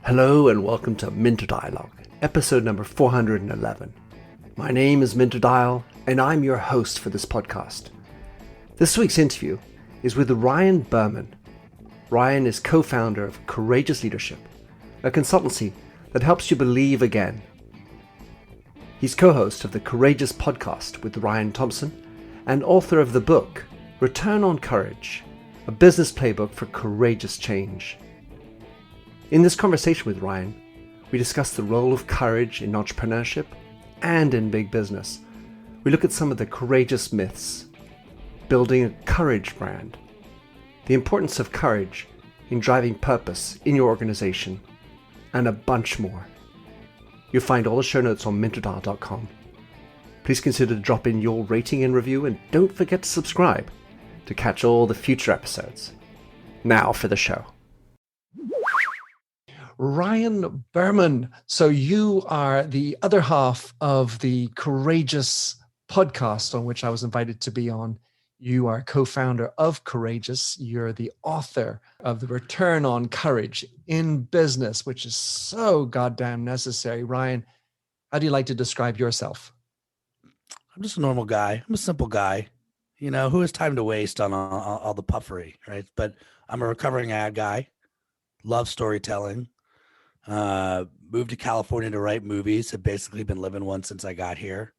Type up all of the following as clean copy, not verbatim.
Hello and welcome to Minter Dialogue, episode number 411. My name is Minter Dial and I'm your host for this podcast. This week's interview is with Ryan Berman. Ryan is co-founder of Courageous Leadership, a consultancy that helps you believe again. He's co-host of the Courageous podcast with Ryan Thompson and author of the book, Return on Courage, a business playbook for courageous change. In this conversation with Ryan, we discuss the role of courage in entrepreneurship and in big business. We look at some of the courageous myths, building a courage brand, the importance of courage in driving purpose in your organization, and a bunch more. You'll find all the show notes on minterdial.com. Please consider to drop in your rating and review, and don't forget to subscribe to catch all the future episodes. Now for the show. Ryan Berman. So you are the other half of the Courageous podcast on which I was invited to be on. You are co-founder of Courageous. You're the author of the Return on Courage in Business, which is so goddamn necessary. Ryan, how do you like to describe yourself? I'm just a normal guy. I'm a simple guy, who has time to waste on all the puffery, right? But I'm a recovering ad guy, love storytelling. Moved to California to write movies. Have basically been living one since I got here,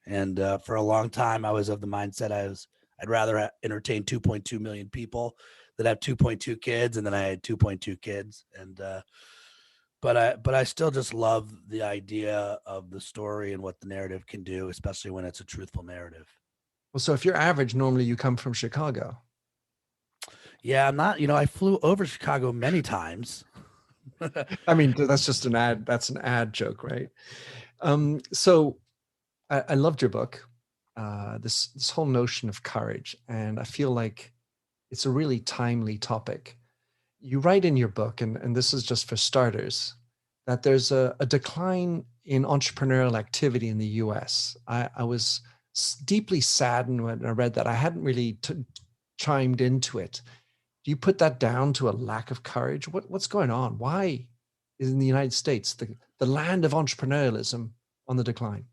and for a long time I was of the mindset I'd rather entertain 2.2 million people than have 2.2 kids, and then I had 2.2 kids, and but I still just love the idea of the story and what the narrative can do, especially when it's a truthful narrative. Well, so if you're average, normally you come from Chicago. Yeah, I'm not. I flew over Chicago many times. I mean, that's just an ad. That's an ad joke, right? So I loved your book, this whole notion of courage. And I feel like it's a really timely topic. You write in your book, and this is just for starters, that there's a decline in entrepreneurial activity in the US. I was deeply saddened when I read that. I hadn't really chimed into it. Do you put that down to a lack of courage? What's going on? Why is in the United States, the land of entrepreneurialism, on the decline?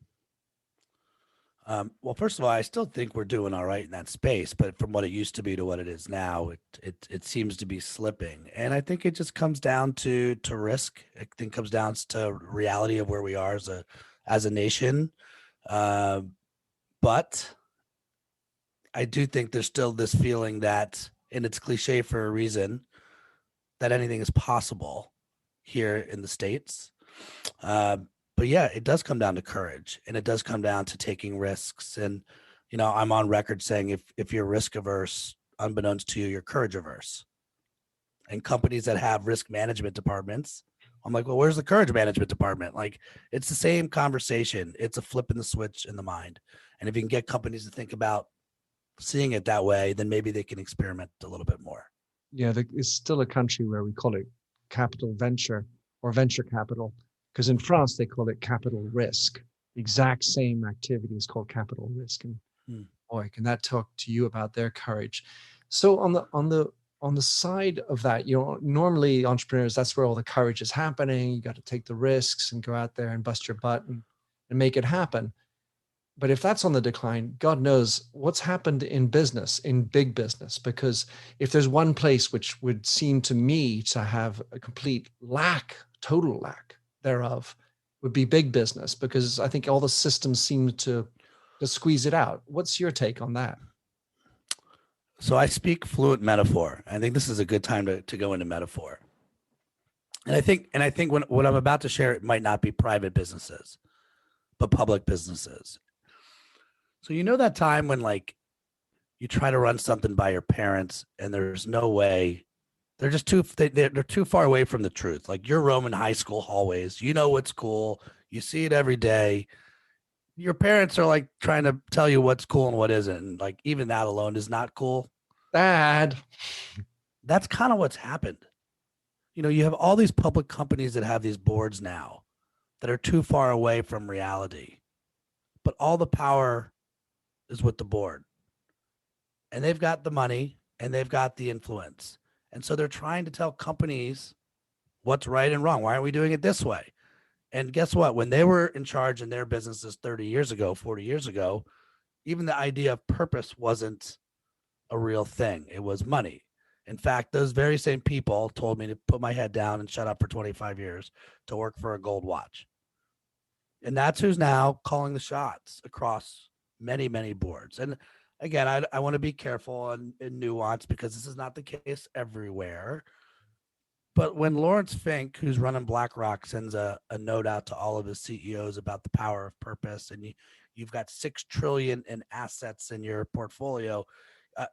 Well, first of all, I still think we're doing all right in that space, but from what it used to be to what it is now, it seems to be slipping. And I think it just comes down to risk. I think it comes down to reality of where we are as a nation. But I do think there's still this feeling that, and it's cliche for a reason, that anything is possible here in the States. But yeah, it does come down to courage, and it does come down to taking risks. And, I'm on record saying if you're risk averse, unbeknownst to you, you're courage averse. And companies that have risk management departments, I'm like, well, where's the courage management department? Like, it's the same conversation. It's a flip in the switch in the mind. And if you can get companies to think about seeing it that way, then maybe they can experiment a little bit more. Yeah, it's still a country where we call it capital venture or venture capital, because in France they call it capital risk. The exact same activity is called capital risk. And boy, can that talk to you about their courage. So on the side of that, normally entrepreneurs, that's where all the courage is happening. You got to take the risks and go out there and bust your butt and make it happen. But if that's on the decline, God knows what's happened in business, in big business, because if there's one place which would seem to me to have a complete total lack thereof, would be big business, because I think all the systems seem to squeeze it out. What's your take on that? So I speak fluent metaphor. I think this is a good time to go into metaphor. And I think what I'm about to share, it might not be private businesses, but public businesses. So that time when you try to run something by your parents and there's no way, they're just they're too far away from the truth. Like, you're roaming high school hallways, what's cool, you see it every day. Your parents are trying to tell you what's cool and what isn't. And even that alone is not cool. Dad. That's kind of what's happened. You have all these public companies that have these boards now that are too far away from reality, but all the power is with the board, and they've got the money and they've got the influence. And so they're trying to tell companies what's right and wrong. Why aren't we doing it this way? And guess what? When they were in charge in their businesses 30 years ago, 40 years ago, even the idea of purpose wasn't a real thing. It was money. In fact, those very same people told me to put my head down and shut up for 25 years to work for a gold watch. And that's who's now calling the shots across many, many boards. And again, I want to be careful and nuance because this is not the case everywhere. But when Lawrence Fink, who's running BlackRock, sends a note out to all of his CEOs about the power of purpose, and you've got 6 trillion in assets in your portfolio,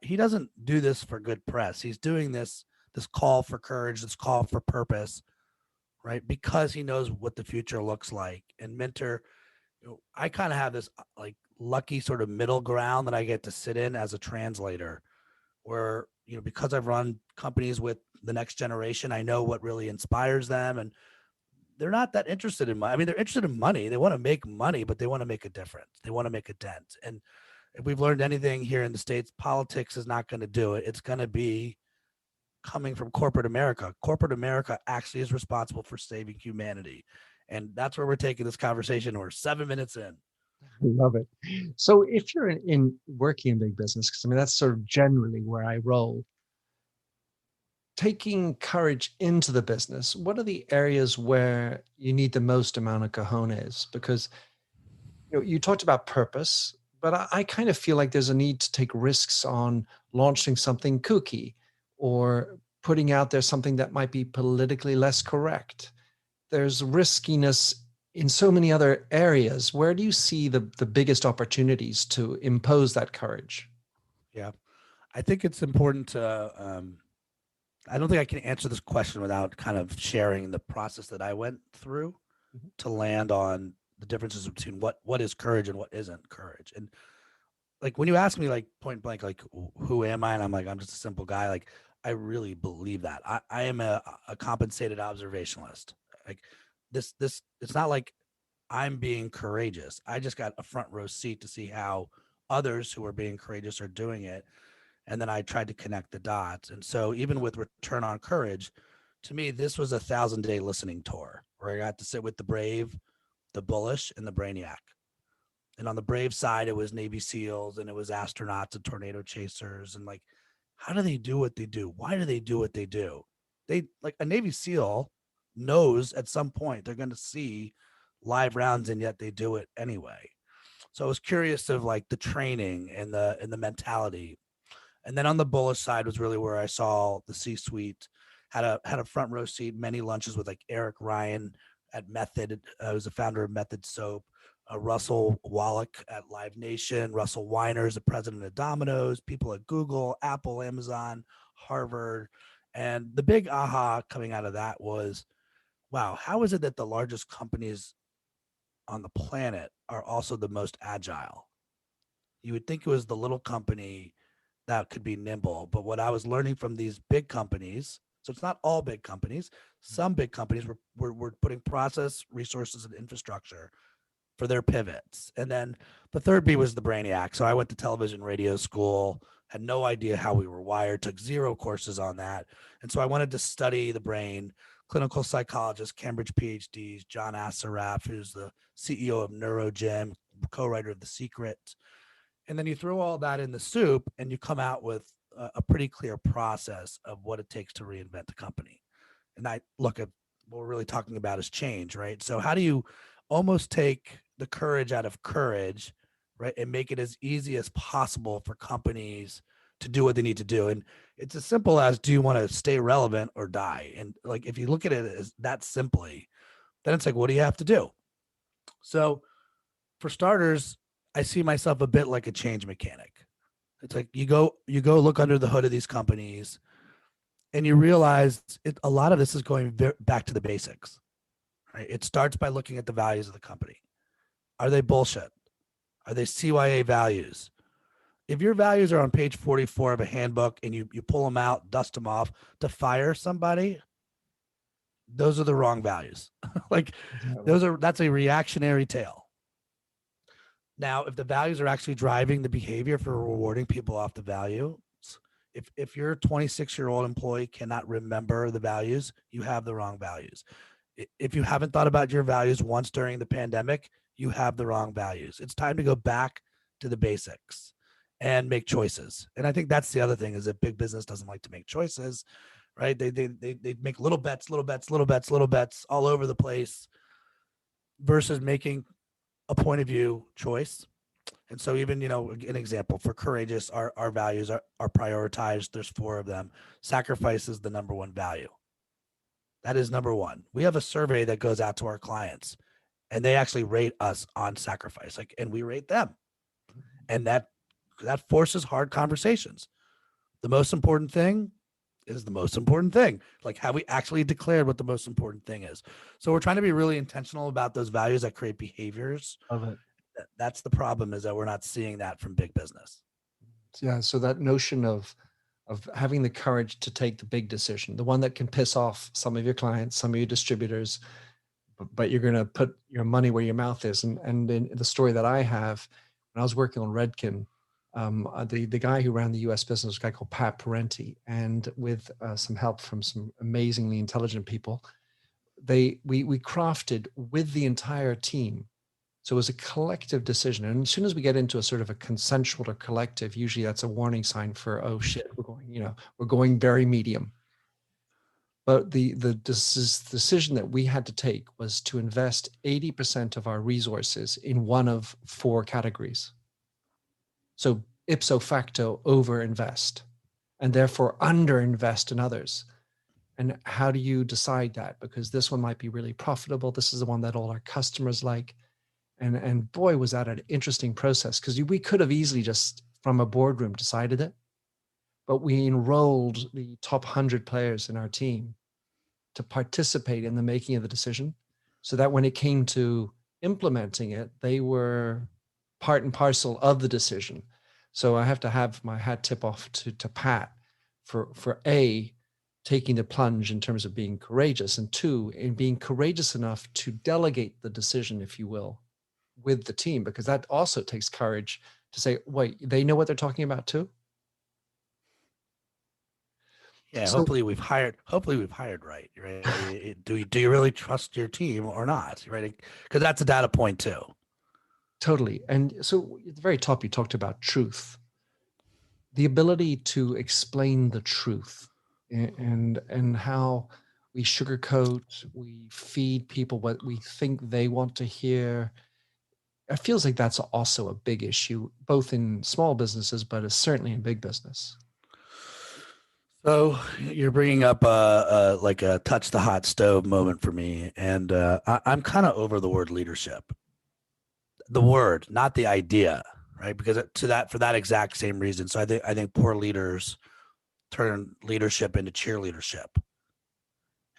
he doesn't do this for good press. He's doing this call for courage, this call for purpose, right? Because he knows what the future looks like. And Minter, I kind of have this like lucky sort of middle ground that I get to sit in as a translator, where because I've run companies with the next generation, I know what really inspires them, and they're not that interested in money. I mean, they're interested in money. They want to make money, but they want to make a difference. They want to make a dent. And if we've learned anything here in the States, politics is not going to do it. It's going to be coming from corporate America. Corporate America actually is responsible for saving humanity. And that's where we're taking this conversation. We're 7 minutes in. Love it. So if you're in working in big business, because I mean, that's sort of generally where I roll, taking courage into the business, what are the areas where you need the most amount of cojones? Because you talked about purpose, but I kind of feel like there's a need to take risks on launching something kooky or putting out there something that might be politically less correct. There's riskiness in so many other areas. Where do you see the biggest opportunities to impose that courage? Yeah, I think it's important to, I don't think I can answer this question without kind of sharing the process that I went through to land on the differences between what is courage and what isn't courage. And like, when you ask me like point blank, like, who am I? And I'm like, I'm just a simple guy. Like, I really believe that I am a compensated observationalist. Like this, it's not like I'm being courageous. I just got a front row seat to see how others who are being courageous are doing it. And then I tried to connect the dots. And so even with Return on Courage, to me, this was a 1,000-day listening tour where I got to sit with the brave, the bullish, and the brainiac. And on the brave side, it was Navy SEALs and it was astronauts and tornado chasers. And like, how do they do what they do? Why do they do what they do? They, like, a Navy SEAL knows at some point they're going to see live rounds, and yet they do it anyway. So I was curious of like the training and the mentality. And then on the bullish side was really where I saw the C-suite, had a front row seat, many lunches with like Eric Ryan at Method, who's the founder of Method Soap, Russell Wallach at Live Nation, Russell Weiner is the president of Domino's, people at Google, Apple, Amazon, Harvard. And the big aha coming out of that was, wow, how is it that the largest companies on the planet are also the most agile? You would think it was the little company that could be nimble. But what I was learning from these big companies, so it's not all big companies, some big companies were putting process, resources, and infrastructure for their pivots. And then the third B was the brainiac. So I went to television radio school, had no idea how we were wired, took 0 courses on that. And so I wanted to study the brain. Clinical psychologist, Cambridge PhDs, John Assaraf, who's the CEO of NeuroGym, co-writer of The Secret. And then you throw all that in the soup and you come out with a pretty clear process of what it takes to reinvent the company. And I look at what we're really talking about is change, right? So how do you almost take the courage out of courage, right, and make it as easy as possible for companies to do what they need to do? And it's as simple as, do you want to stay relevant or die? And like, if you look at it as that simply, then it's like, what do you have to do? So for starters, I see myself a bit like a change mechanic. It's like you go look under the hood of these companies and you realize a lot of this is going back to the basics, right? It starts by looking at the values of the company. Are they bullshit? Are they CYA values? If your values are on page 44 of a handbook and you pull them out, dust them off to fire somebody, those are the wrong values. Like that's a reactionary tale. Now, if the values are actually driving the behavior for rewarding people off the value, If your 26-year-old employee cannot remember the values, you have the wrong values. If you haven't thought about your values once during the pandemic, you have the wrong values. It's time to go back to the basics and make choices. And I think that's the other thing, is that big business doesn't like to make choices, right? They make little bets all over the place versus making a point of view choice. And so even, an example for courageous, our values are prioritized. There's 4 of them. Sacrifice is the number 1 value. That is number 1. We have a survey that goes out to our clients, and they actually rate us on sacrifice, and we rate them. And that forces hard conversations. The most important thing is the most important thing. Have we actually declared what the most important thing is? So we're trying to be really intentional about those values that create behaviors. Love it. That's the problem, is that we're not seeing that from big business. Yeah. So that notion of having the courage to take the big decision, the one that can piss off some of your clients, some of your distributors, but you're going to put your money where your mouth is. And in the story that I have, when I was working on Redken, the guy who ran the US business was a guy called Pat Parenti, and with some help from some amazingly intelligent people, we crafted with the entire team. So it was a collective decision. And as soon as we get into a sort of a consensual or collective, usually that's a warning sign for, oh shit, we're going very medium. But the decision that we had to take was to invest 80% of our resources in one of 4 categories. So ipso facto overinvest, and therefore underinvest in others. And how do you decide that? Because this one might be really profitable. This is the one that all our customers like. And boy, was that an interesting process, because we could have easily just from a boardroom decided it, but we enrolled the top 100 players in our team to participate in the making of the decision, so that when it came to implementing it, they were part and parcel of the decision. So I have to have my hat tip off to Pat for A, taking the plunge in terms of being courageous, and 2, in being courageous enough to delegate the decision, if you will, with the team, because that also takes courage to say, wait, they know what they're talking about too. Yeah, so, hopefully we've hired right. Do you really trust your team or not? Right, because that's a data point too. Totally. And so at the very top, you talked about truth, the ability to explain the truth, and how we sugarcoat, we feed people what we think they want to hear. It feels like that's also a big issue, both in small businesses, but certainly in big business. So you're bringing up like a touch the hot stove moment for me, and I'm kind of over the word leadership. The word, not the idea, right? Because for that exact same reason. So I think poor leaders turn leadership into cheerleadership,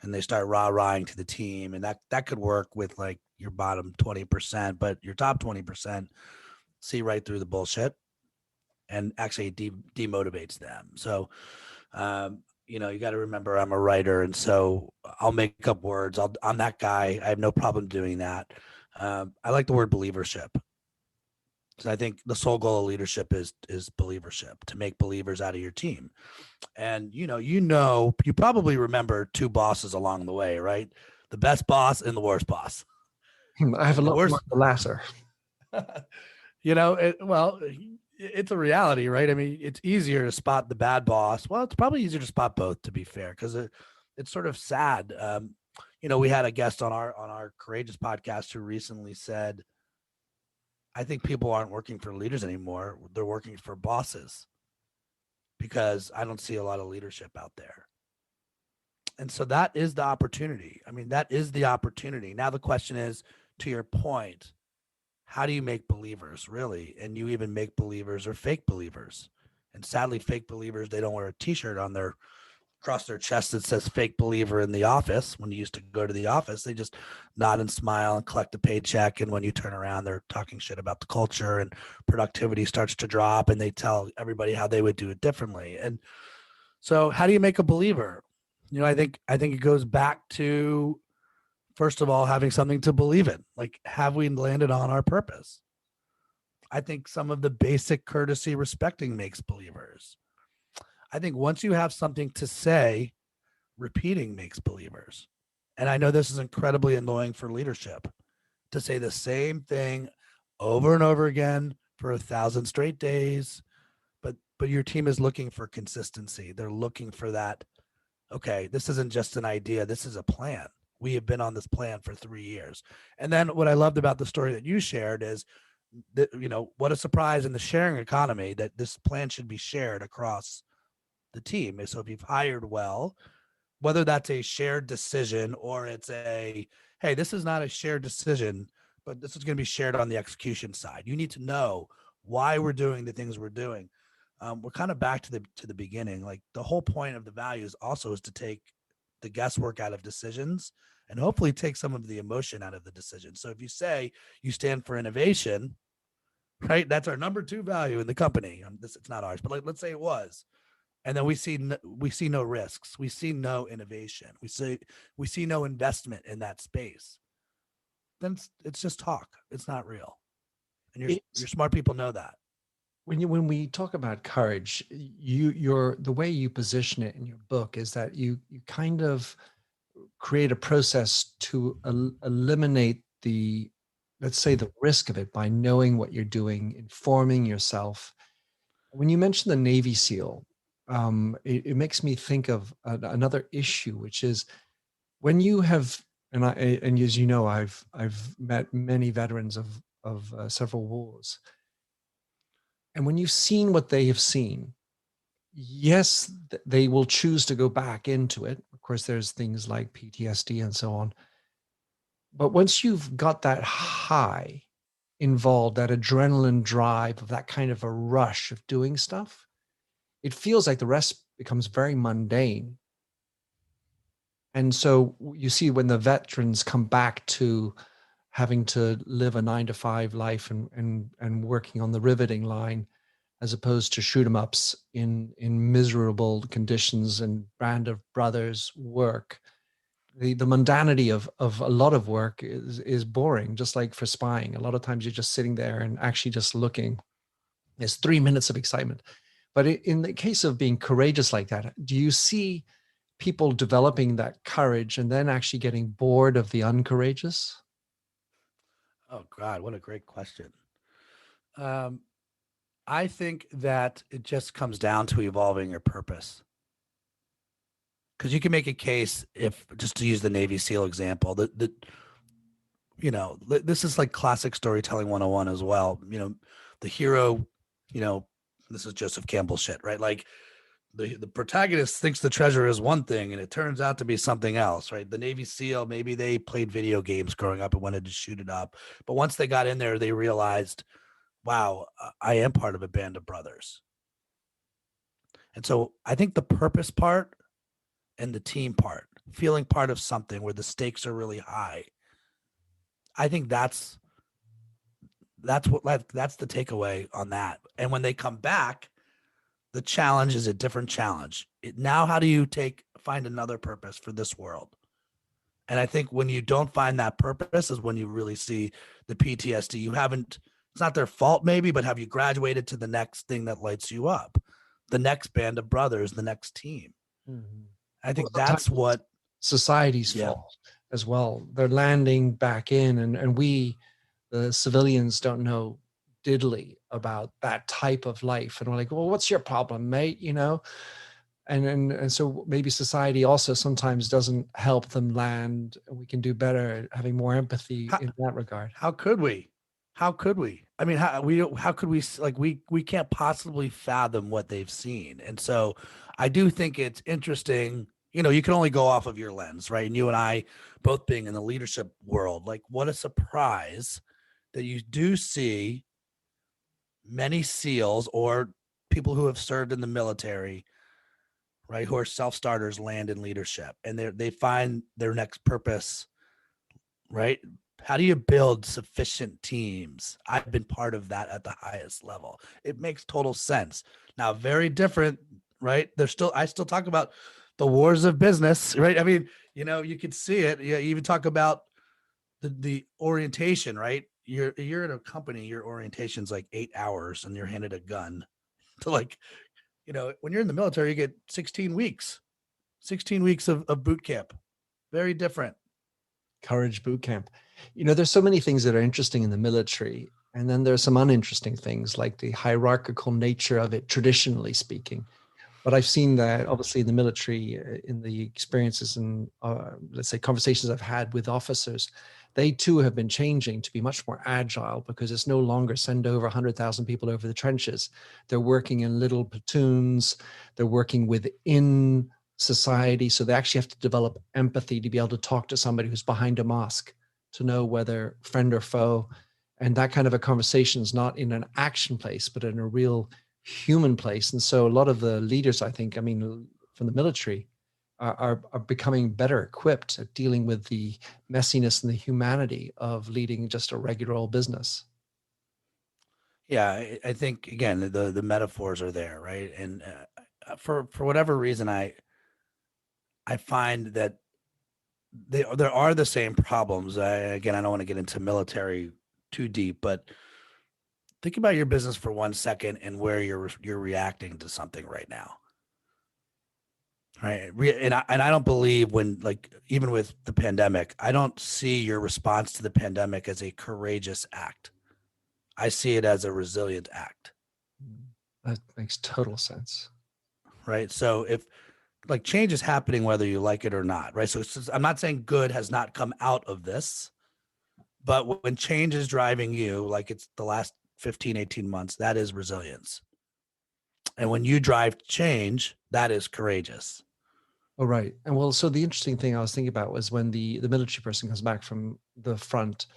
and they start rah-rahing to the team, and that could work with like your bottom 20%, but your top 20% see right through the bullshit and actually demotivates them. So, you got to remember I'm a writer, and so I'll make up words. I'm that guy. I have no problem doing that. I like the word believership. So I think the sole goal of leadership is believership, to make believers out of your team. And you probably remember 2 bosses along the way, right? The best boss and the worst boss. I have a lot more the latter. It's a reality, right? I mean, it's easier to spot the bad boss. Well, it's probably easier to spot both, to be fair, because it's sort of sad. We had a guest on our Courageous podcast who recently said, I think people aren't working for leaders anymore. They're working for bosses, because I don't see a lot of leadership out there. And so that is the opportunity. I mean, that is the opportunity. Now the question is, to your point, how do you make believers, really? And you even make believers or fake believers. And sadly, fake believers, they don't wear a t-shirt across their chest that says fake believer in the office. When you used to go to the office, they just nod and smile and collect a paycheck. And when you turn around, they're talking shit about the culture, and productivity starts to drop, and they tell everybody how they would do it differently. And so how do you make a believer? I think it goes back to, first of all, having something to believe in. Like, have we landed on our purpose? I think some of the basic courtesy respecting makes believers. I think once you have something to say, repeating makes believers. And I know this is incredibly annoying for leadership to say the same thing over and over again for 1,000 straight days. But your team is looking for consistency. They're looking for that. Okay, this isn't just an idea. This is a plan. We have been on this plan for 3 years. And then what I loved about the story that you shared is that, what a surprise in the sharing economy that this plan should be shared across the team. So if you've hired well, whether that's a shared decision or it's hey, this is not a shared decision, but this is going to be shared on the execution side. You need to know why we're doing the things we're doing. We're kind of back to the beginning. Like the whole point of the values also is to take the guesswork out of decisions and hopefully take some of the emotion out of the decision. So if you say you stand for innovation, right? That's our number 2 value in the company. It's not ours, but let's say it was. And then we see no risks. We see no innovation. We see no investment in that space. Then it's just talk. It's not real. And your smart people know that. When we talk about courage, the way you position it in your book is that you kind of create a process to eliminate the, let's say, the risk of it by knowing what you're doing, informing yourself. When you mention the Navy SEAL, it makes me think of another issue, which is when you have, and as you know, I've met many veterans of several wars. And when you've seen what they have seen, yes, they will choose to go back into it. Of course, there's things like PTSD and so on. But once you've got that high involved, that adrenaline drive of that kind of a rush of doing stuff, it feels like the rest becomes very mundane. And so you see when the veterans come back to having to live a 9-to-5 life and working on the riveting line, as opposed to shoot 'em ups in miserable conditions and Band of Brothers work. The mundanity of a lot of work is boring, just like for spying. A lot of times you're just sitting there and actually just looking. There's 3 minutes of excitement. But in the case of being courageous like that, do you see people developing that courage and then actually getting bored of the uncourageous? Oh God, what a great question. I think that it just comes down to evolving your purpose. Because you can make a case, if just to use the Navy SEAL example, that this is like classic storytelling 101 as well. The hero, this is Joseph Campbell shit, right? Like the protagonist thinks the treasure is one thing and it turns out to be something else, right? The Navy SEAL, maybe they played video games growing up and wanted to shoot it up. But once they got in there, they realized, wow, I am part of a band of brothers. And so I think the purpose part and the team part, feeling part of something where the stakes are really high, I think that's the takeaway on that. And when they come back, the challenge is a different challenge. Now, how do you find another purpose for this world? And I think when you don't find that purpose is when you really see the PTSD. It's not their fault maybe, but have you graduated to the next thing that lights you up? The next band of brothers, the next team. Mm-hmm. I think that's what society's fault as well. They're landing back in and we, the civilians, don't know diddly about that type of life. And we're like, well, what's your problem, mate? And so maybe society also sometimes doesn't help them land. We can do better at having more empathy in that regard. How could we? I mean, how could we, like, we can't possibly fathom what they've seen. And so I do think it's interesting, you can only go off of your lens, right? And you and I both being in the leadership world, like what a surprise that you do see many SEALs or people who have served in the military, right, who are self-starters, land in leadership, and they find their next purpose, right? How do you build sufficient teams? I've been part of that at the highest level. It makes total sense. Now, very different, right? I still talk about the wars of business, right? I mean, you could see it. You even talk about the orientation, right? You're in a company, your orientation's like 8 hours and you're handed a gun to when you're in the military, you get 16 weeks of boot camp. Very different. Courage boot camp. There's so many things that are interesting in the military, and then there's some uninteresting things like the hierarchical nature of it, traditionally speaking. But I've seen that obviously in the military, in the experiences and let's say conversations I've had with officers, they too have been changing to be much more agile, because it's no longer send over 100,000 people over the trenches. They're working in little platoons. They're working within society. So they actually have to develop empathy to be able to talk to somebody who's behind a mask, to know whether friend or foe. And that kind of a conversation is not in an action place, but in a real human place. And so a lot of the leaders, I think, from the military are becoming better equipped at dealing with the messiness and the humanity of leading just a regular old business. Yeah, I think again the metaphors are there, right? And for whatever reason, I find that there are the same problems. Again, I don't want to get into military too deep, but think about your business for 1 second and where you're reacting to something right now. Right. And I don't believe even with the pandemic, I don't see your response to the pandemic as a courageous act. I see it as a resilient act. That makes total sense. Right. So if change is happening, whether you like it or not. Right. So I'm not saying good has not come out of this, but when change is driving you, like it's the last 15, 18 months, that is resilience. And when you drive change, that is courageous. Oh, right. And well, so the interesting thing I was thinking about was when the military person comes back from the front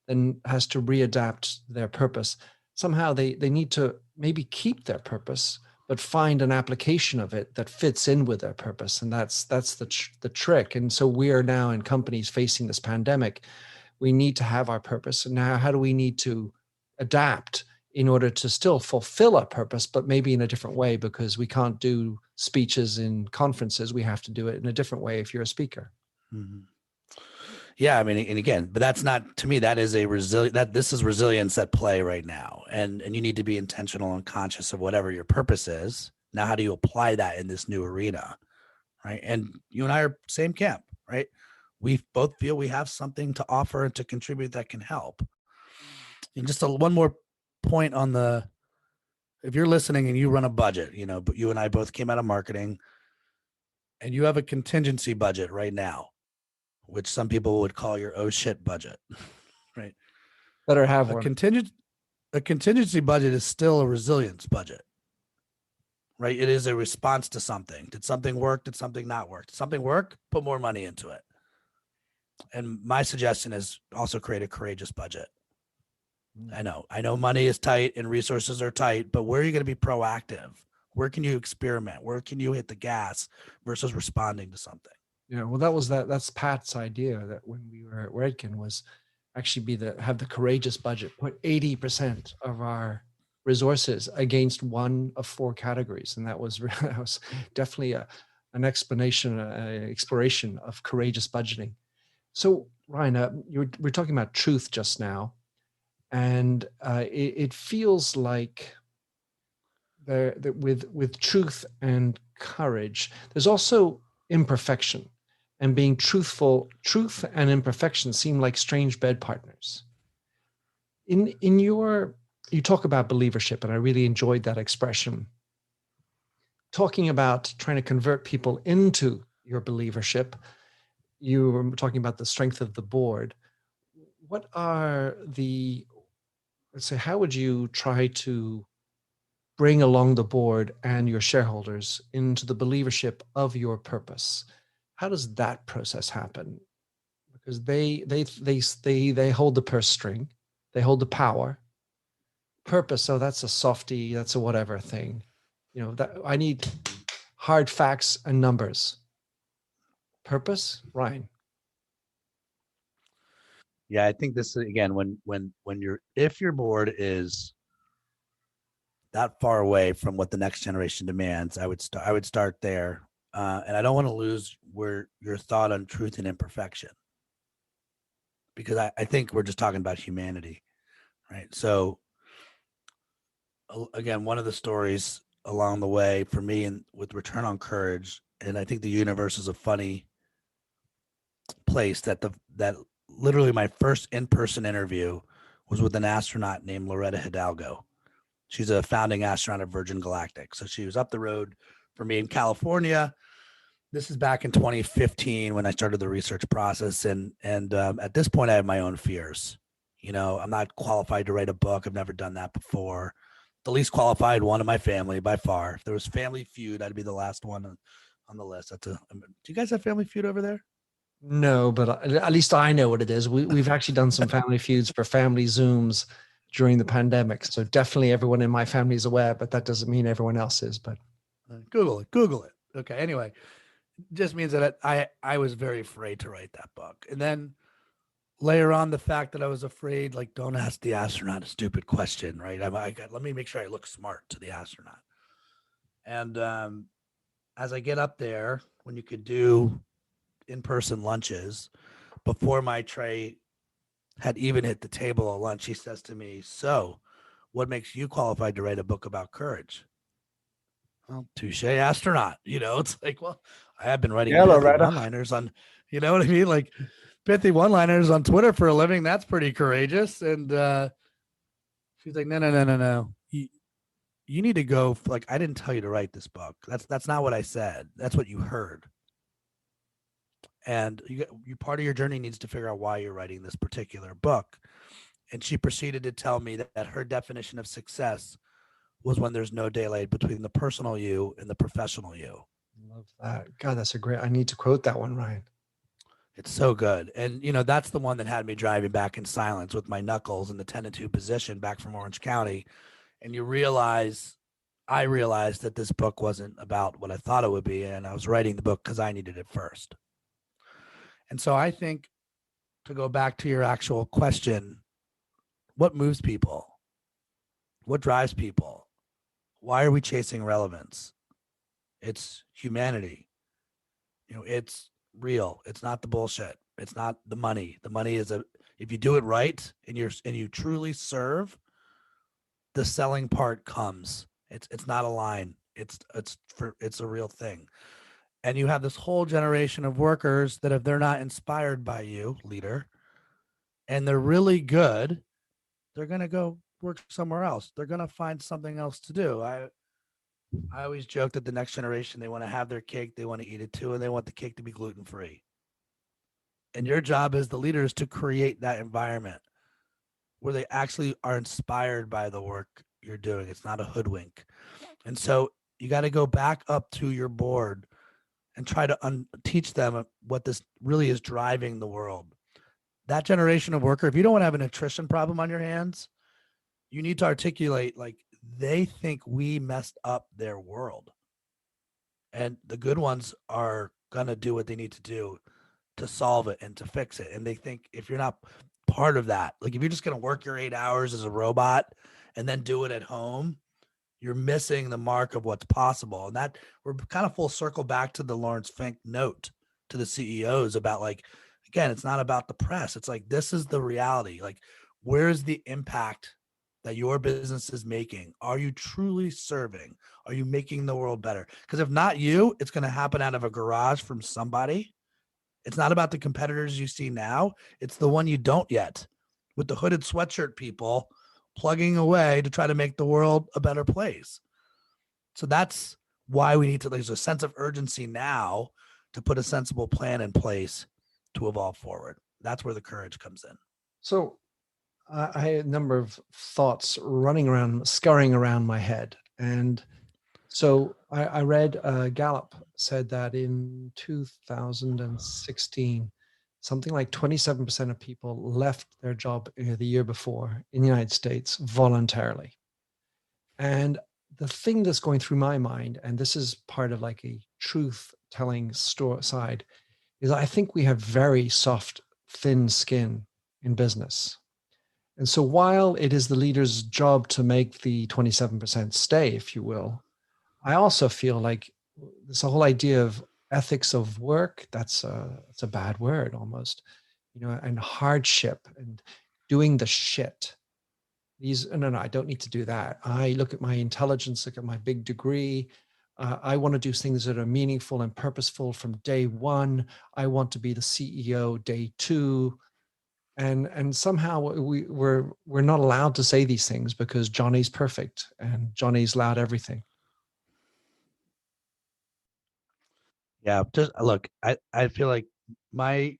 and has to readapt their purpose. Somehow they need to maybe keep their purpose, but find an application of it that fits in with their purpose. And that's the trick. And so we are now in companies facing this pandemic. We need to have our purpose. And now how do we need to adapt in order to still fulfill our purpose, but maybe in a different way, because we can't do speeches in conferences. We have to do it in a different way if you're a speaker. Mm-hmm. Yeah, I mean, and again, but that's not, to me, that is this is resilience at play right now. And you need to be intentional and conscious of whatever your purpose is. Now, how do you apply that in this new arena? Right. And you and I are same camp, right? We both feel we have something to offer and to contribute that can help. And just one more point on if you're listening and you run a budget, but you and I both came out of marketing, and you have a contingency budget right now, which some people would call your oh shit budget, right? Better have one. A contingency budget is still a resilience budget, right? It is a response to something. Did something work? Did something not work? Did something work? Put more money into it. And my suggestion is also create a courageous budget. I know money is tight and resources are tight, but where are you going to be proactive? Where can you experiment? Where can you hit the gas versus responding to something? Yeah, well, that's Pat's idea, that when we were at Redken was actually have the courageous budget, put 80% of our resources against one of 4 categories. And that was definitely an explanation, exploration of courageous budgeting. So Ryan, we're talking about truth just now. And it feels like that with truth and courage, there's also imperfection. And being truthful, truth and imperfection seem like strange bed partners. You talk about believership, and I really enjoyed that expression. Talking about trying to convert people into your believership, you were talking about the strength of the board. What are let's say, how would you try to bring along the board and your shareholders into the believership of your purpose? How does that process happen? Because they hold the purse string, they hold the power. Purpose, so that's a softie, that's a whatever thing. That I need hard facts and numbers. Purpose, Ryan. Yeah, I think this again, if your board is that far away from what the next generation demands, I would start there. And I don't want to lose your thought on truth and imperfection, because I think we're just talking about humanity, right? So again, one of the stories along the way for me and with Return on Courage. And I think the universe is a funny place that literally my first in-person interview was with an astronaut named Loretta Hidalgo. She's a founding astronaut of Virgin Galactic. So she was up the road for me in California. This is back in 2015 when I started the research process. And at this point, I have my own fears. You know, I'm not qualified to write a book. I've never done that before. The least qualified one in my family by far. If there was Family Feud, I'd be the last one on the list. Do you guys have Family Feud over there? No, but at least I know what it is. We've actually done some family feuds for family Zooms during the pandemic. So definitely everyone in my family is aware, but that doesn't mean everyone else is. But Google it. Okay. Anyway, it just means that I was very afraid to write that book. And then layer on the fact that I was afraid, like, don't ask the astronaut a stupid question, right? Let me make sure I look smart to the astronaut. And as I get up there, when you could do in-person lunches, before my tray had even hit the table at lunch, he says to me, "So, what makes you qualified to write a book about courage?" Well, touche, astronaut. You know, it's like, well, I have been writing pithy one-liners on, you know what I mean? Like pithy one-liners on Twitter for a living. That's pretty courageous. And she's like, no. You need to go. Like, I didn't tell you to write this book. That's not what I said. That's what you heard. And you part of your journey needs to figure out why you're writing this particular book. And she proceeded to tell me that her definition of success was when there's no daylight between the personal you and the professional you. Love that. God, that's a great, I need to quote that one, Ryan. It's so good. And, you know, that's the one that had me driving back in silence with my knuckles in the 10-2 position back from Orange County. And I realized that this book wasn't about what I thought it would be. And I was writing the book because I needed it first. And so I think, to go back to your actual question, what moves people? What drives people? Why are we chasing relevance? It's humanity. You know, it's real. It's not the bullshit. It's not the money. The money is if you do it right and you truly serve, the selling part comes. It's not a line. It's a real thing. And you have this whole generation of workers that if they're not inspired by you, leader, and they're really good, they're going to go work somewhere else. They're going to find something else to do. I always joke that the next generation, they want to have their cake, they want to eat it too, and they want the cake to be gluten-free. And your job as the leader is to create that environment where they actually are inspired by the work you're doing. It's not a hoodwink. And so you got to go back up to your board and try to teach them what this really is driving the world. That generation of worker, if you don't want to have an attrition problem on your hands, you need to articulate, like, they think we messed up their world. And the good ones are going to do what they need to do to solve it and to fix it. And they think if you're not part of that, like if you're just going to work your 8 hours as a robot and then do it at home, you're missing the mark of what's possible. And that we're kind of full circle back to the Lawrence Fink note to the CEOs about, like, again, it's not about the press. It's like, this is the reality. Like, where's the impact that your business is making? Are you truly serving? Are you making the world better? Because if not you, it's going to happen out of a garage from somebody. It's not about the competitors you see now. It's the one you don't yet, with the hooded sweatshirt people plugging away to try to make the world a better place. So that's why we need to, there's a sense of urgency now to put a sensible plan in place to evolve forward. That's where the courage comes in. So I had a number of thoughts scurrying around my head. And so I read Gallup said that in 2016, something like 27% of people left their job the year before in the United States voluntarily. And the thing that's going through my mind, and this is part of like a truth-telling side, is I think we have very soft, thin skin in business. And so while it is the leader's job to make the 27% stay, if you will, I also feel like this whole idea of ethics of work, it's a bad word almost, you know, and hardship and doing the shit. No, I don't need to do that. I look at my intelligence, look at my big degree. I want to do things that are meaningful and purposeful from day one. I want to be the CEO day two. And somehow we're not allowed to say these things because Johnny's perfect and Johnny's allowed everything. Yeah, just look, I feel like my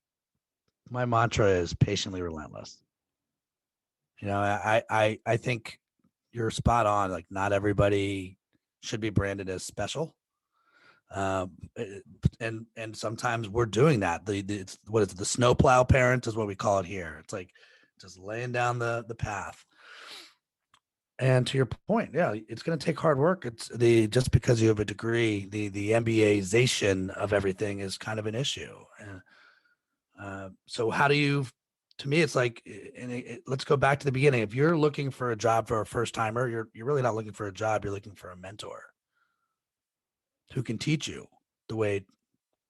mantra is patiently relentless. I think you're spot on. Like, not everybody should be branded as special. And sometimes we're doing that. It's what is it, the snowplow parent is what we call it here. It's like just laying down the path. And to your point, yeah, it's going to take hard work. It's just because you have a degree, the MBAization of everything is kind of an issue. So how do you? To me, it's like, let's go back to the beginning. If you're looking for a job for a first timer, you're really not looking for a job. You're looking for a mentor who can teach you the way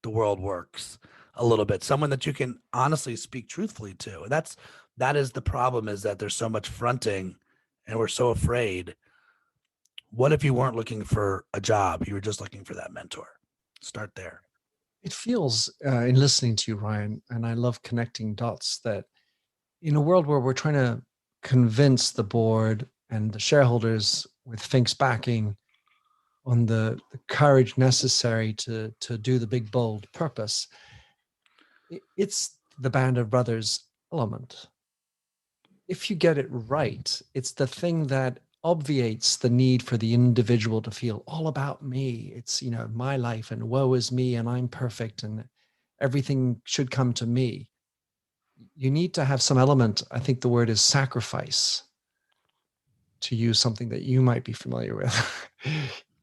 the world works a little bit. Someone that you can honestly speak truthfully to. And that is the problem, is that there's so much fronting and we're so afraid. What if you weren't looking for a job? You were just looking for that mentor. Start there. It feels, in listening to you, Ryan, and I love connecting dots, that in a world where we're trying to convince the board and the shareholders with Fink's backing on the courage necessary to do the big, bold purpose, it's the band of brothers element. If you get it right, it's the thing that obviates the need for the individual to feel all about me. It's, my life and woe is me and I'm perfect and everything should come to me. You need to have some element, I think the word is sacrifice, to use something that you might be familiar with,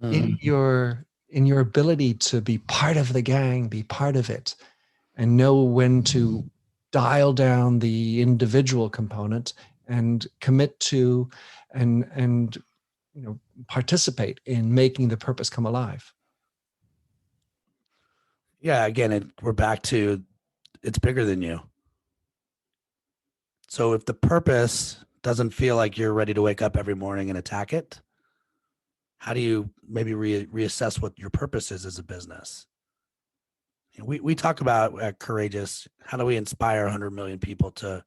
in your ability to be part of the gang, be part of it, and know when to dial down the individual component and commit to and participate in making the purpose come alive. Yeah, again, we're back to, it's bigger than you. So if the purpose doesn't feel like you're ready to wake up every morning and attack it, how do you maybe reassess what your purpose is as a business? We talk about Courageous. How do we inspire 100 million people to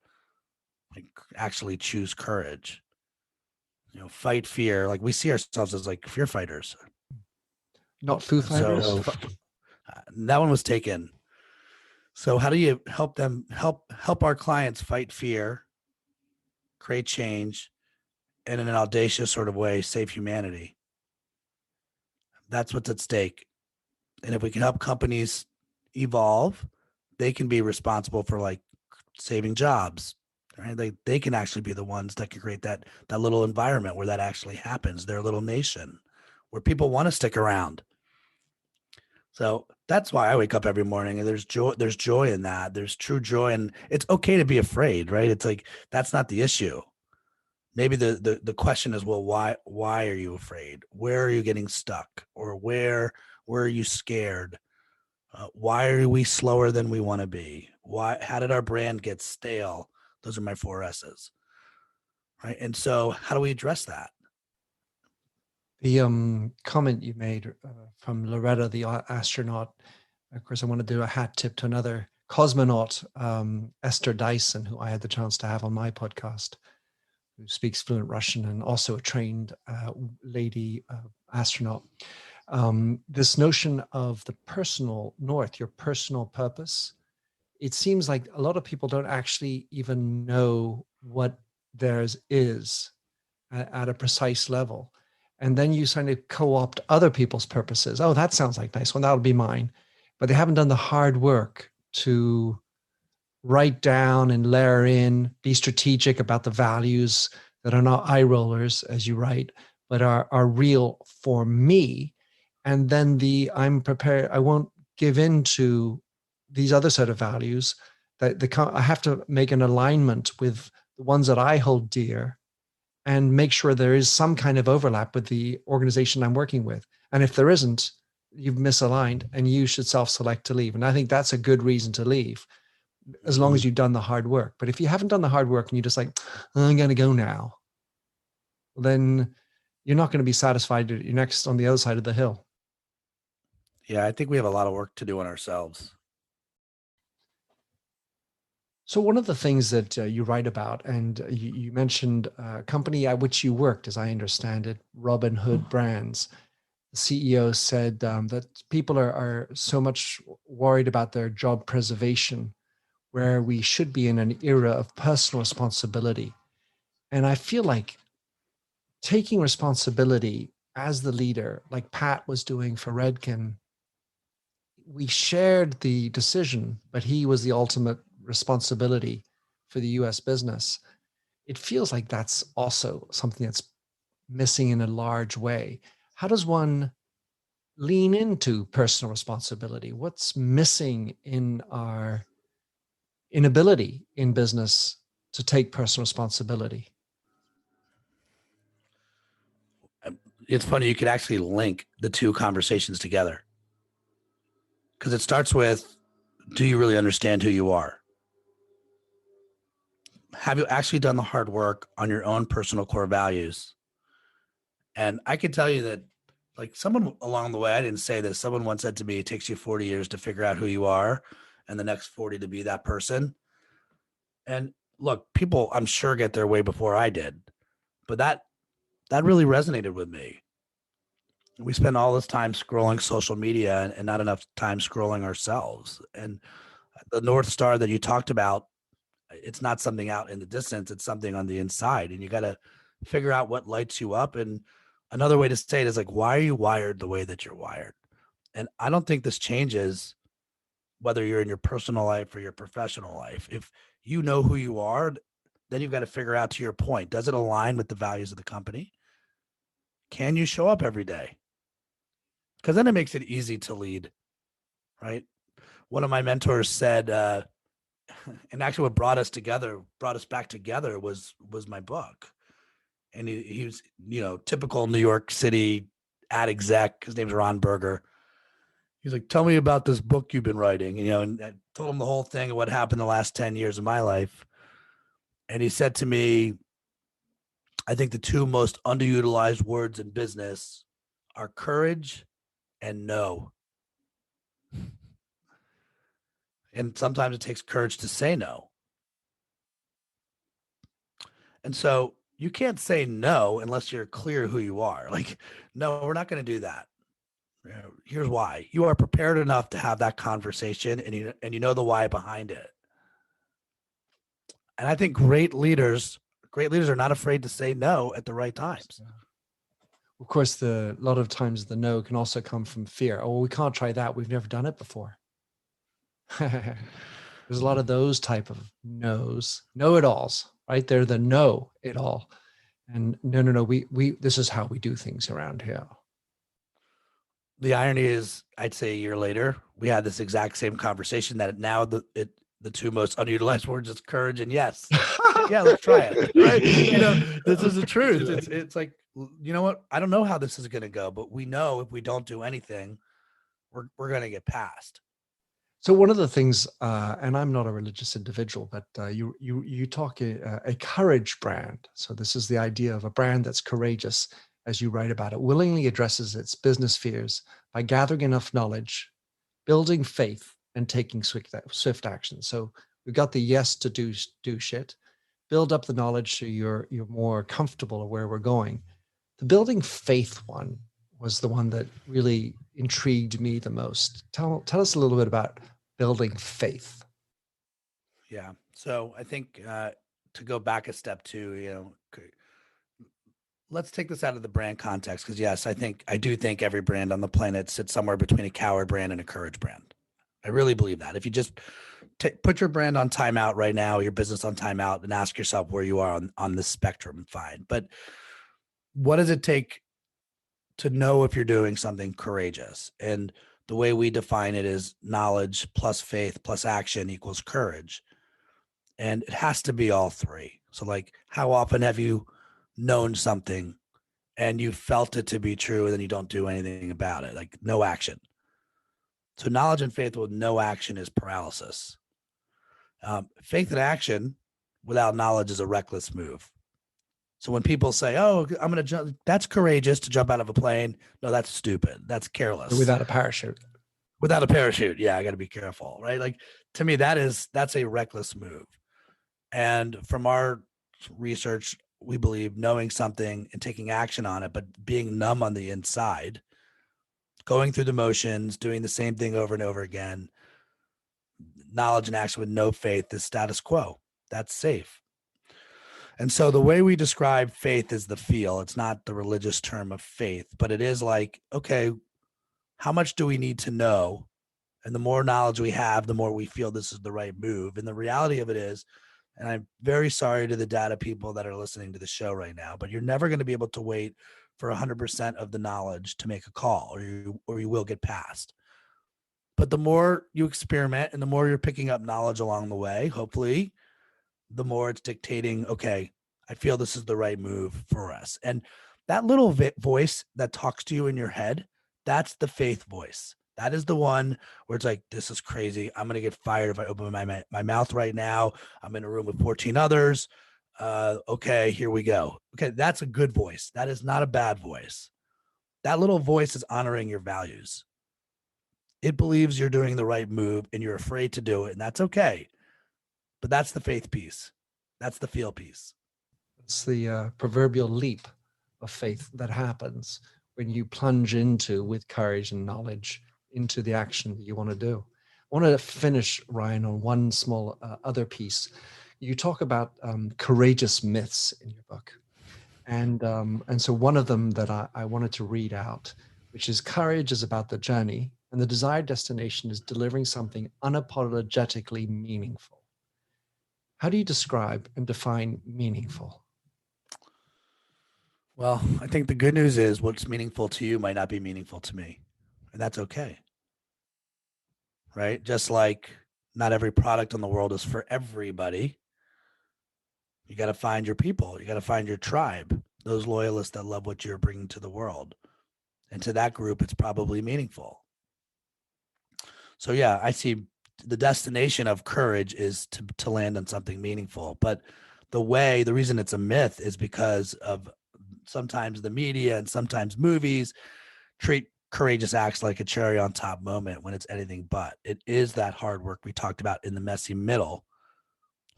actually choose courage? Fight fear. Like, we see ourselves as like fear fighters. Not Foo Fighters. So that one was taken. So how do you help our clients fight fear, create change, and in an audacious sort of way, save humanity? That's what's at stake. And if we can help companies evolve, they can be responsible for like saving jobs, right? They can actually be the ones that can create that little environment where that actually happens, their little nation, where people want to stick around. So that's why I wake up every morning, and there's joy in that. There's true joy, and it's okay to be afraid, right? It's like, that's not the issue. Maybe the question is, well, why are you afraid? Where are you getting stuck? Or where are you scared? Why are we slower than we want to be? How did our brand get stale? Those are my 4 S's, right? And so how do we address that? The comment you made from Loretta, the astronaut, of course, I want to do a hat tip to another cosmonaut, Esther Dyson, who I had the chance to have on my podcast, who speaks fluent Russian and also a trained lady astronaut. This notion of the personal north, your personal purpose, it seems like a lot of people don't actually even know what theirs is at a precise level. And then you kind of co-opt other people's purposes. Oh, that sounds like nice. Well, that'll be mine. But they haven't done the hard work to write down and layer in, be strategic about the values that are not eye rollers, as you write, but are real for me. And then I'm prepared, I won't give in to these other set of values. I have to make an alignment with the ones that I hold dear and make sure there is some kind of overlap with the organization I'm working with. And if there isn't, you've misaligned and you should self-select to leave. And I think that's a good reason to leave, as long as you've done the hard work. But if you haven't done the hard work and you're just like, I'm going to go now, then you're not going to be satisfied. You're next on the other side of the hill. Yeah, I think we have a lot of work to do on ourselves. So one of the things that you write about, and you mentioned a company at which you worked, as I understand it, Robin Hood Brands. The CEO said that people are so much worried about their job preservation, where we should be in an era of personal responsibility. And I feel like taking responsibility as the leader, like Pat was doing for Redken, we shared the decision, but he was the ultimate responsibility for the US business. It feels like that's also something that's missing in a large way. How does one lean into personal responsibility? What's missing in our inability in business to take personal responsibility? It's funny, you could actually link the two conversations together, because it starts with, do you really understand who you are? Have you actually done the hard work on your own personal core values? And I can tell you that, like, someone along the way, I didn't say this, someone once said to me, it takes you 40 years to figure out who you are and the next 40 to be that person. And look, people, I'm sure, get there way before I did, but that really resonated with me. We spend all this time scrolling social media and not enough time scrolling ourselves. And the North Star that you talked about, it's not something out in the distance, it's something on the inside. And you got to figure out what lights you up. And another way to say it is, like, why are you wired the way that you're wired? And I don't think this changes whether you're in your personal life or your professional life. If you know who you are, then you've got to figure out, to your point, does it align with the values of the company? Can you show up every day? Because then it makes it easy to lead, right? One of my mentors said, and actually what brought us back together was my book. And he was, typical New York City ad exec. His name's Ron Berger. He's like, tell me about this book you've been writing, and I told him the whole thing of what happened the last 10 years of my life. And he said to me, I think the two most underutilized words in business are courage and no. And sometimes it takes courage to say no. And so you can't say no unless you're clear who you are. Like, no, we're not going to do that. Here's why. You are prepared enough to have that conversation, and you know the why behind it. And I think great leaders are not afraid to say no at the right times. Of course, a lot of times the no can also come from fear. Oh, we can't try that. We've never done it before. There's a lot of those type of no's, know-it-alls, right? They're the know-it-all. And no, we this is how we do things around here. The irony is, I'd say a year later, we had this exact same conversation, that now the two most unutilized words is courage and yes. Yeah, let's try it. Right? This is the truth. It's like, you know what? I don't know how this is going to go, but we know if we don't do anything, we're going to get past. So one of the things, and I'm not a religious individual, but you talk a courage brand. So this is the idea of a brand that's courageous, as you write about it, willingly addresses its business fears by gathering enough knowledge, building faith, and taking swift action. So we've got the yes to do shit, build up the knowledge so you're more comfortable of where we're going. The building faith one was the one that really intrigued me the most. Tell us a little bit about building faith. Yeah. So I think to go back a step too, let's take this out of the brand context, because yes, I do think every brand on the planet sits somewhere between a coward brand and a courage brand. I really believe that. If you just put your brand on timeout right now, your business on timeout, and ask yourself where you are on this spectrum, fine. But what does it take to know if you're doing something courageous? And the way we define it is knowledge plus faith plus action equals courage. And it has to be all three. So, like, how often have you known something and you felt it to be true and then you don't do anything about it? Like, no action. So knowledge and faith with no action is paralysis. Faith and action without knowledge is a reckless move. So when people say, "Oh, I'm going to jump," that's courageous to jump out of a plane. No, that's stupid. That's careless. Without a parachute. Without a parachute. Yeah, I got to be careful, right? Like, to me, that's a reckless move. And from our research, we believe knowing something and taking action on it, but being numb on the inside, going through the motions, doing the same thing over and over again, knowledge and action with no faith is status quo. That's safe. And so the way we describe faith is the feel. It's not the religious term of faith, but it is like, okay, how much do we need to know? And the more knowledge we have, the more we feel this is the right move. And the reality of it is, and I'm very sorry to the data people that are listening to the show right now, but you're never going to be able to wait for 100% of the knowledge to make a call, or you will get passed. But the more you experiment and the more you're picking up knowledge along the way, hopefully, the more it's dictating, okay, I feel this is the right move for us. And that little voice that talks to you in your head, that's the faith voice. That is the one where it's like, this is crazy. I'm going to get fired if I open my mouth right now. I'm in a room with 14 others. Okay, here we go. Okay, that's a good voice. That is not a bad voice. That little voice is honoring your values. It believes you're doing the right move and you're afraid to do it, and that's okay. But that's the faith piece. That's the feel piece. It's the proverbial leap of faith that happens when you plunge into, with courage and knowledge, into the action that you want to do. I want to finish, Ryan, on one small other piece. You talk about courageous myths in your book. And so one of them that I wanted to read out, which is courage is about the journey and the desired destination is delivering something unapologetically meaningful. How do you describe and define meaningful? Well, I think the good news is what's meaningful to you might not be meaningful to me. And that's okay. Right? Just like not every product in the world is for everybody. You got to find your people. You got to find your tribe, those loyalists that love what you're bringing to the world. And to that group, it's probably meaningful. So yeah, I see the destination of courage is to land on something meaningful. But the reason it's a myth is because of sometimes the media and sometimes movies treat courageous acts like a cherry on top moment when it's anything but. It is that hard work we talked about in the messy middle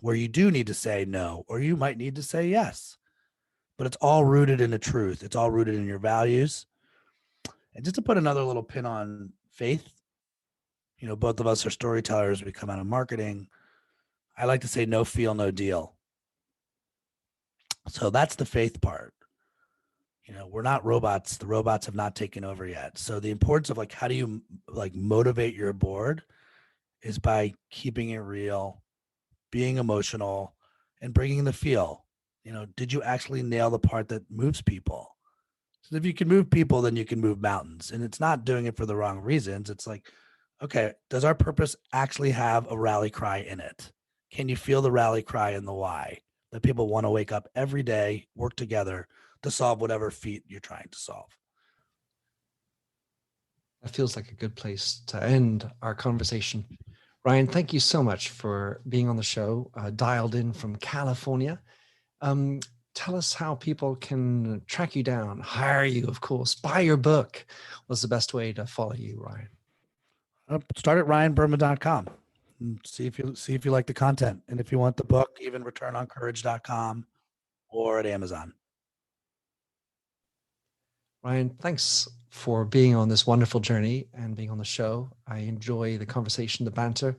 where you do need to say no, or you might need to say yes, but it's all rooted in the truth. It's all rooted in your values. And just to put another little pin on faith, both of us are storytellers. We come out of marketing. I like to say no feel, no deal. So that's the faith part. We're not robots. The robots have not taken over yet. So the importance of how do you motivate your board is by keeping it real, being emotional, and bringing the feel. Did you actually nail the part that moves people? So if you can move people, then you can move mountains. And it's not doing it for the wrong reasons. It's like, okay, does our purpose actually have a rally cry in it? Can you feel the rally cry and the why? That people want to wake up every day, work together to solve whatever feat you're trying to solve. That feels like a good place to end our conversation. Ryan, thank you so much for being on the show, dialed in from California. Tell us how people can track you down, hire you, of course, buy your book. What's the best way to follow you, Ryan? Start at ryanberman.com and see if you like the content. And if you want the book, even returnoncourage.com or at Amazon. Ryan, thanks for being on this wonderful journey and being on the show. I enjoy the conversation, the banter,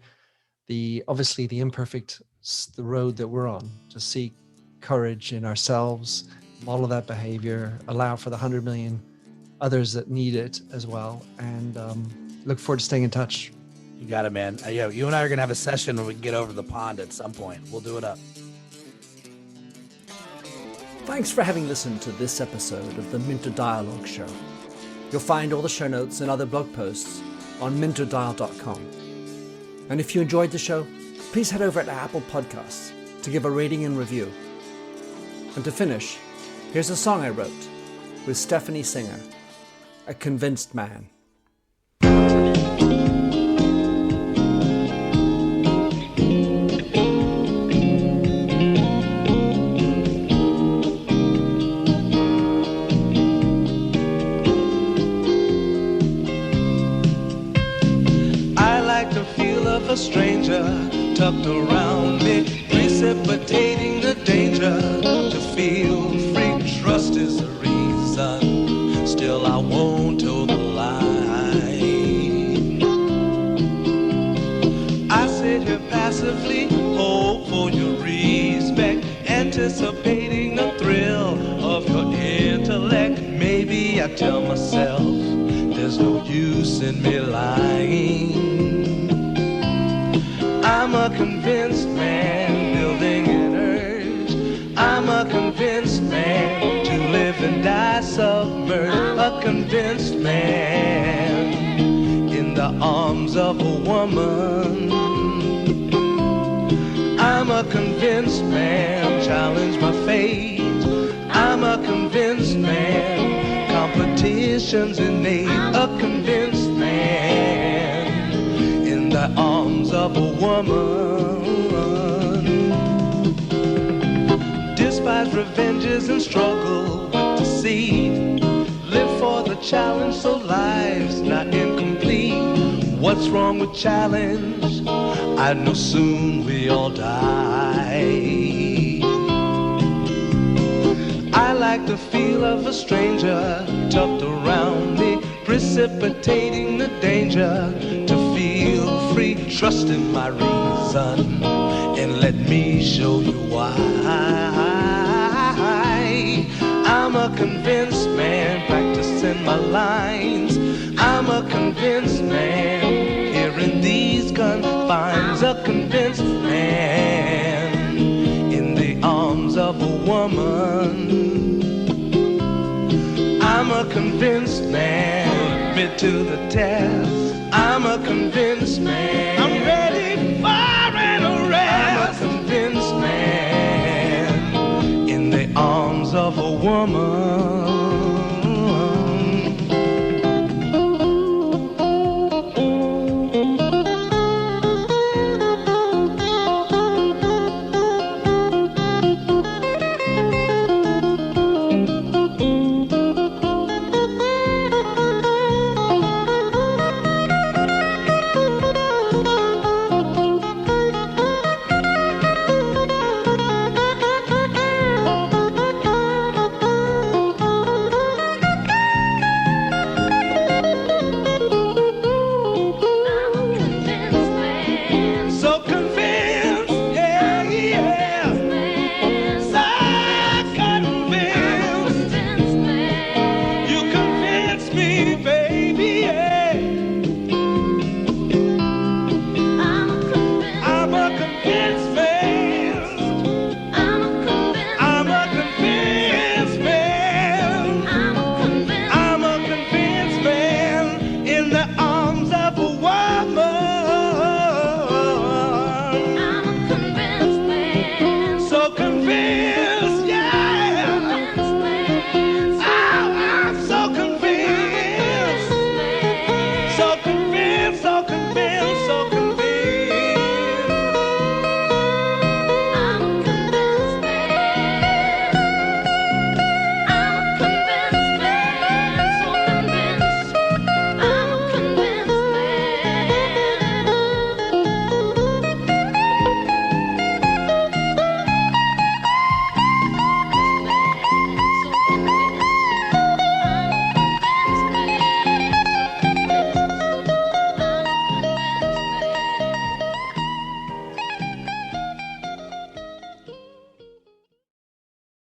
obviously the imperfect, the road that we're on to seek courage in ourselves, model that behavior, allow for the 100 million others that need it as well. And look forward to staying in touch. You got it, man. You and I are going to have a session when we can get over the pond at some point. We'll do it up. Thanks for having listened to this episode of the Minter Dialogue Show. You'll find all the show notes and other blog posts on minterdial.com. And if you enjoyed the show, please head over to Apple Podcasts to give a rating and review. And to finish, here's a song I wrote with Stephanie Singer, A Convinced Man. of a stranger tucked around me, precipitating the danger to feel free. Trust is the reason, still I won't toe the line. I sit here passively, hope for your respect, anticipating the thrill of your intellect. Maybe I tell myself there's no use in me lying. I'm a convinced man building an urge. I'm a convinced man to live and die submerged. A convinced man in the arms of a woman. I'm a convinced man, challenge my fate. I'm a convinced man, competition's innate. A convinced man in the arms of a woman. Despise revenges and struggle with deceit. Live for the challenge so life's not incomplete. What's wrong with challenge? I know soon we all die. I like the feel of a stranger tucked around me, precipitating the danger to feel free. Trust in my reason and let me show you why. I'm a convinced man practicing my lines. I'm a convinced man here in these confines. A convinced man in the arms of a woman. I'm a convinced man, admit to the test. I'm a convinced man, I'm ready for an arrest. I'm a convinced man in the arms of a woman.